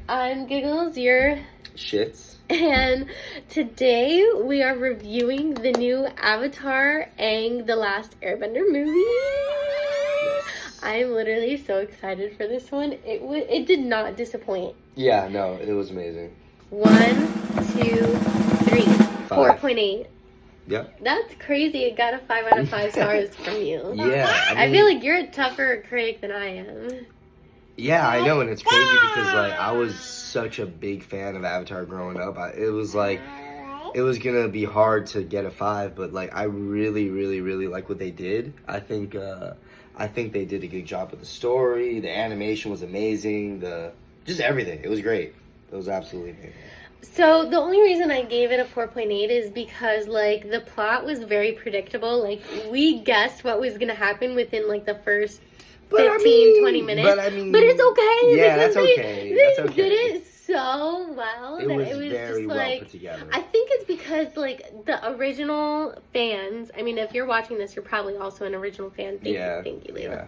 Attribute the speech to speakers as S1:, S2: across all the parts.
S1: I'm Giggles, your
S2: Shits.
S1: and today we are reviewing the new Avatar Aang The Last Airbender movie. I'm literally so excited for this one. It did not disappoint.
S2: Yeah, no, it was amazing.
S1: 1, 2, 3, 4.8.
S2: Yep.
S1: That's crazy. It got a 5 out of 5 stars from you.
S2: Yeah,
S1: I feel like you're a tougher critic than I am.
S2: Yeah, I know, and it's crazy because like I was such a big fan of Avatar growing up. It was gonna be hard to get a 5, but like I really like what they did. I think they did a good job with the story. The animation was amazing. Just everything. It was great. It was absolutely amazing.
S1: So the only reason I gave it a 4.8 is because like the plot was very predictable. Like we guessed what was gonna happen within like the first 20 minutes. But it's okay.
S2: Yeah, that's okay.
S1: They did it so well.
S2: It was
S1: very
S2: just,
S1: well
S2: like, put together.
S1: I think it's because like the original fans. I mean, if you're watching this, you're probably also an original fan. Thank you, Layla.
S2: Yeah.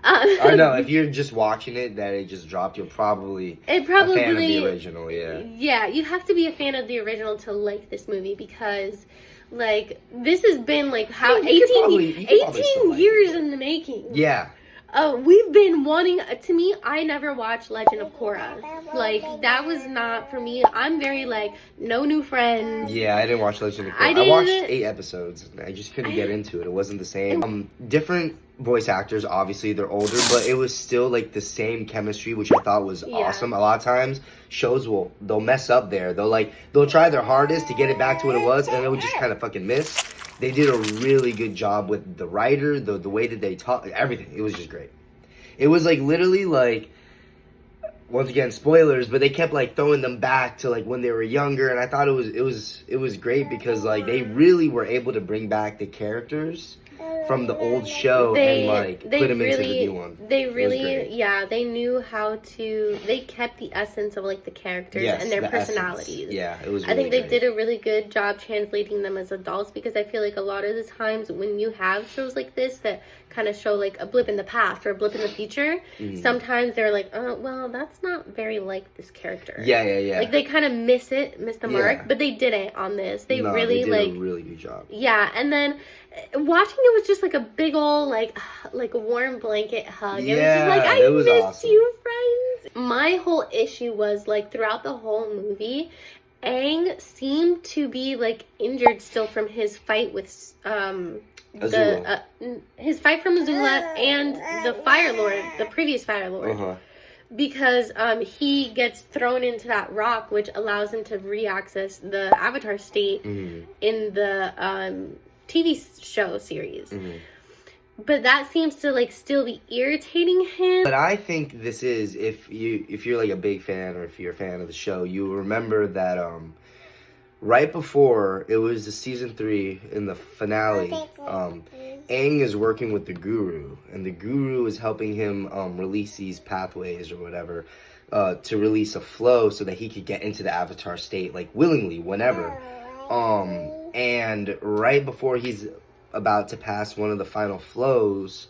S2: I know if you're just watching it, that it just dropped. You're probably a fan of the original. Yeah.
S1: Yeah, you have to be a fan of the original to like this movie because. Like, this has been, like, how 18 years in the making.
S2: Yeah.
S1: We've been wanting, to me, I never watched Legend of Korra. Like, that was not for me. I'm very, like, no new friends.
S2: Yeah, I didn't watch Legend of Korra. I watched 8 episodes. And I just couldn't get into it. It wasn't the same. Different voice actors, obviously, they're older, but it was still, like, the same chemistry, which I thought was awesome. A lot of times, shows they'll mess up there. They'll try their hardest to get it back to what it was, and it would just kind of fucking miss. They did a really good job with the writer, the way that they talk, everything. It was just great. It was like literally like, once again, spoilers, but they kept like throwing them back to like when they were younger, and I thought it was great because like they really were able to bring back the characters from the old show and like put them into the new one.
S1: They knew how to. They kept the essence of like the characters and their personalities.
S2: Essence. Yeah, it was.
S1: I think they did a really good job translating them as adults because I feel like a lot of the times when you have shows like this that kind of show like a blip in the past or a blip in the future, sometimes they're like, oh, well, that's not very like this character.
S2: Yeah.
S1: Like they kind of miss the mark, but they didn't on this. They did a
S2: really good job.
S1: Yeah, and then watching it was just like a big old like a warm blanket hug.
S2: Yeah,
S1: it was just like I missed
S2: awesome.
S1: you, friends. My whole issue was like throughout the whole movie, Aang seemed to be like injured still from his fight with his fight from Azula and the Fire Lord, the previous Fire Lord. Because he gets thrown into that rock, which allows him to re-access the Avatar state in the TV show series. But that seems to like still be irritating him.
S2: But I think this is, if you're like a big fan or if you're a fan of the show, you remember that right before it was the season 3 in the finale, Aang is working with the Guru, and the Guru is helping him release these pathways or whatever to release a flow so that he could get into the Avatar state like willingly whenever. And right before he's about to pass one of the final flows,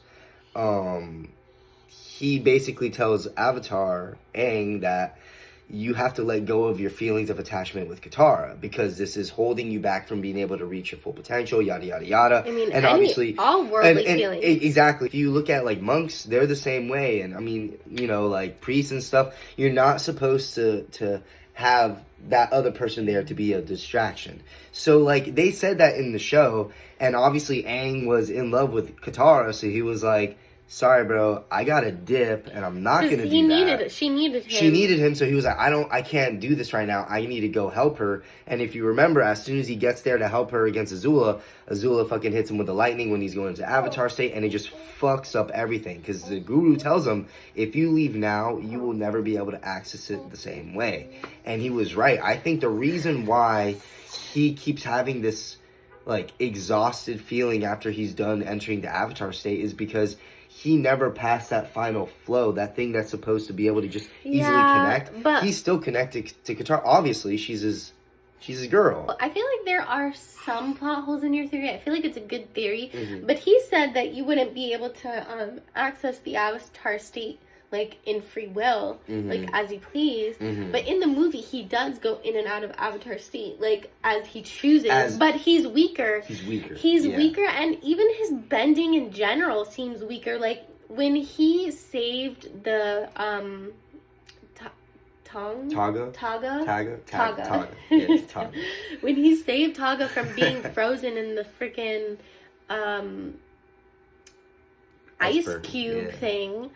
S2: he basically tells Avatar, Aang, that you have to let go of your feelings of attachment with Katara because this is holding you back from being able to reach your full potential, yada, yada, yada.
S1: I mean,
S2: and obviously,
S1: all worldly feelings.
S2: Exactly. If you look at, like, monks, they're the same way. And, I mean, you know, like, priests and stuff, you're not supposed to have that other person there to be a distraction. So, like, they said that in the show, and obviously Aang was in love with Katara, so he was like, sorry, bro, I got a dip, and I'm not going to do that.
S1: She needed him.
S2: She needed him, so he was like, I can't do this right now. I need to go help her. And if you remember, as soon as he gets there to help her against Azula fucking hits him with the lightning when he's going into Avatar state, and it just fucks up everything. Because the Guru tells him, if you leave now, you will never be able to access it the same way. And he was right. I think the reason why he keeps having this, like, exhausted feeling after he's done entering the Avatar state is because he never passed that final flow, that thing that's supposed to be able to just easily connect.
S1: But
S2: he's still connected to Katara. Obviously, she's his girl.
S1: I feel like there are some plot holes in your theory. I feel like it's a good theory. But he said that you wouldn't be able to access the Avatar state like in free will, like as he please. But in the movie, he does go in and out of Avatar state, like as he chooses. But he's weaker. He's weaker, and even his bending in general seems weaker. Like when he saved the Taga.
S2: Yeah, Taga.
S1: When he saved Taga from being frozen in the freaking ice cube thing.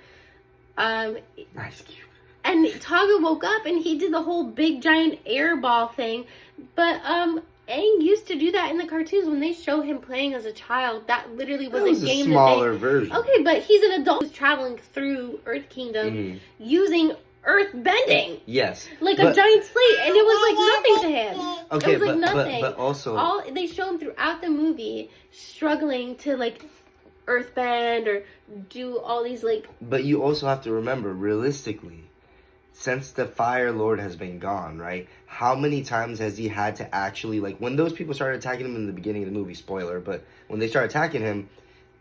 S2: Ice cube.
S1: And Taga woke up and he did the whole big giant air ball thing. But Aang used to do that in the cartoons when they show him playing as a child. That literally was a game.
S2: A smaller version.
S1: Okay, but he's an adult who's traveling through Earth Kingdom using earth bending.
S2: Yes.
S1: Like a giant slate, and it was like nothing to him.
S2: Okay,
S1: it was like nothing.
S2: But also
S1: they show him throughout the movie struggling to like earthbend or do all these like.
S2: But you also have to remember, realistically, since the Fire Lord has been gone, right? How many times has he had to actually, like, when those people started attacking him in the beginning of the movie, spoiler, but when they start attacking him,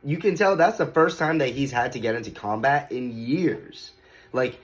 S2: you can tell that's the first time that he's had to get into combat in years. Like,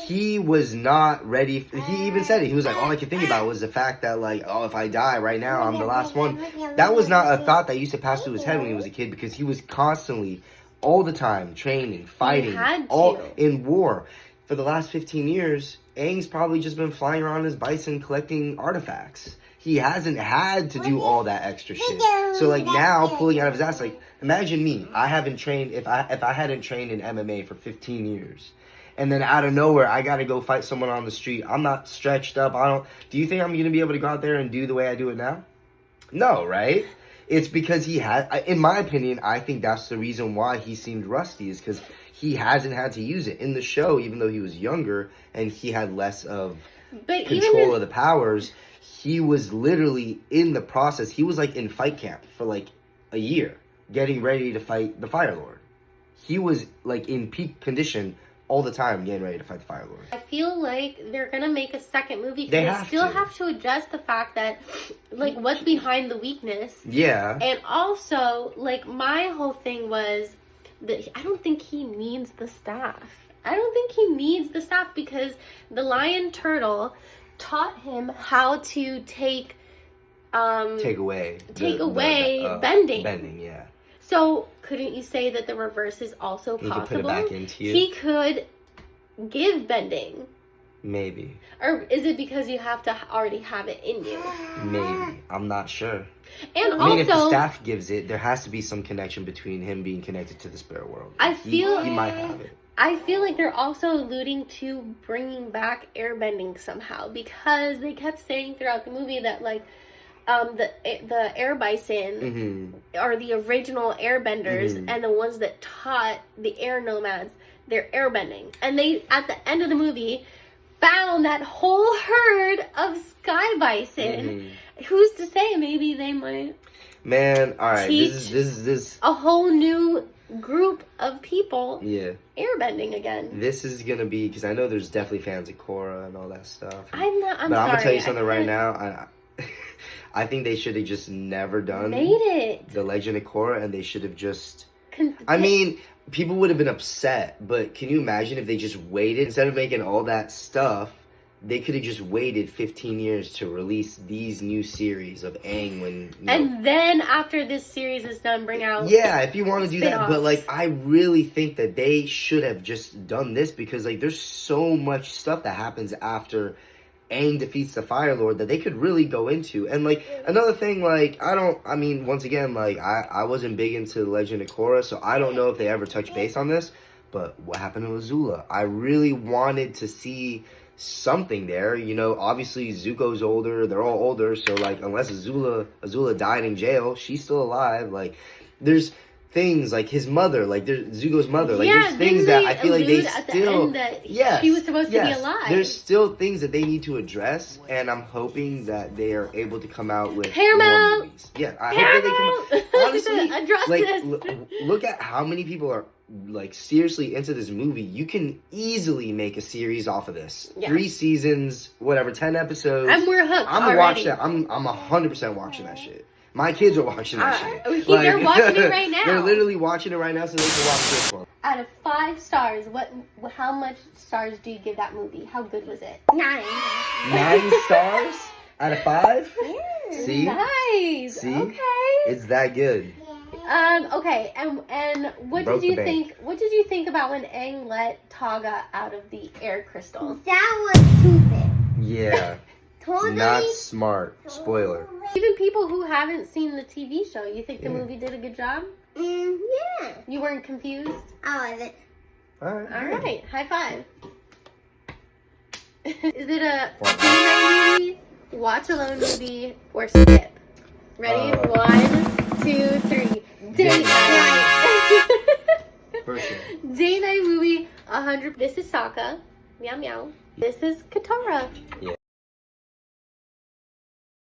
S2: he was not ready. He even said it. He was like, all I could think about was the fact that, like, oh, if I die right now, I'm the last one. That was not a thought that used to pass through his head when he was a kid, because he was constantly, all the time, training, fighting, all in war. For the last 15 years, Aang's probably just been flying around his bison collecting artifacts. He hasn't had to do all that extra shit. So, like, now, pulling out of his ass, like, imagine me. I haven't trained, if I hadn't trained in MMA for 15 years. And then out of nowhere, I gotta go fight someone on the street. I'm not stretched up. Do you think I'm gonna be able to go out there and do the way I do it now? No, right? It's because he had, in my opinion, I think that's the reason why he seemed rusty, is because he hasn't had to use it. In the show, even though he was younger and he had less of control of the powers, he was literally in the process. He was like in fight camp for like a year, getting ready to fight the Fire Lord. He was like in peak condition all the time, getting ready to fight the Fire Lord.
S1: I feel like they're gonna make a second movie because they still have to address the fact that, like, what's behind the weakness.
S2: Yeah. And
S1: also, like, my whole thing was that I don't think he needs the staff. I don't think he needs the staff because the lion turtle taught him how to take away bending.
S2: Bending, yeah.
S1: So, couldn't you say that the reverse is also possible?
S2: He could put it back into you.
S1: He could give bending.
S2: Maybe.
S1: Or is it because you have to already have it in you?
S2: Maybe. I'm not sure.
S1: And
S2: I mean, if the staff gives it, there has to be some connection between him being connected to the spirit world.
S1: He
S2: might have it.
S1: I feel like they're also alluding to bringing back airbending somehow, because they kept saying throughout the movie that, like, the air bison are the original airbenders, and the ones that taught the air nomads their airbending. And they, at the end of the movie, found that whole herd of sky bison. Who's to say? Maybe they might.
S2: Man, all right. This is
S1: a whole new group of people.
S2: Yeah.
S1: Airbending again.
S2: This is gonna be, because I know there's definitely fans of Korra and all that stuff.
S1: I'm sorry.
S2: I'm gonna tell you something right now. I think they should have just never done The Legend of Korra, and they should have just... I mean, people would have been upset, but can you imagine if they just waited? Instead of making all that stuff, they could have just waited 15 years to release these new series of Aang when...
S1: And then, after this series is done, bring out...
S2: Yeah, if you want to do that. But, like, I really think that they should have just done this, because, like, there's so much stuff that happens after Aang defeats the Fire Lord that they could really go into. And, like, another thing, like, once again, like, I wasn't big into The Legend of Korra, so I don't know if they ever touched base on this, but what happened to Azula? I really wanted to see something there. You know, obviously Zuko's older, they're all older, so, like, unless Azula died in jail, she's still alive. Like, there's things like his mother, like there's Zuko's mother, like there's things that I feel like they still,
S1: she was supposed to be alive.
S2: There's still things that they need to address, and I'm hoping that they are able to come out with
S1: Paramount.
S2: More movies. Yeah, I hope that they come. Honestly,
S1: address
S2: like look at how many people are like seriously into this movie. You can easily make a series off of this. Yeah. 3 seasons, whatever, 10 episodes.
S1: And we're hooked.
S2: I'm gonna watch that. I'm 100% watching that shit. My kids are watching that shit.
S1: They're watching it right now.
S2: They're literally watching it right now so they can watch this one.
S1: out of 5 stars, how much stars do you give that movie? How good was it?
S3: 9.
S2: 9 stars out of 5?
S3: Yeah.
S2: See?
S1: Nice.
S2: See?
S1: Okay.
S2: It's that good.
S1: Okay, and what
S2: Broke
S1: did you
S2: the bank.
S1: think? What did you think about when Aang let Togga out of the air crystal?
S3: That was stupid.
S2: Yeah.
S3: Totally.
S2: Not smart. Spoiler.
S1: Even people who haven't seen the TV show, you think the movie did a good job?
S3: Yeah.
S1: You weren't confused?
S3: I wasn't.
S2: Alright.
S1: All right, high five. Is it a date night movie, watch alone movie, or skip? Ready? 1, 2, 3. Date night. Date night movie. 100. This is Sokka. Meow meow. This is Katara.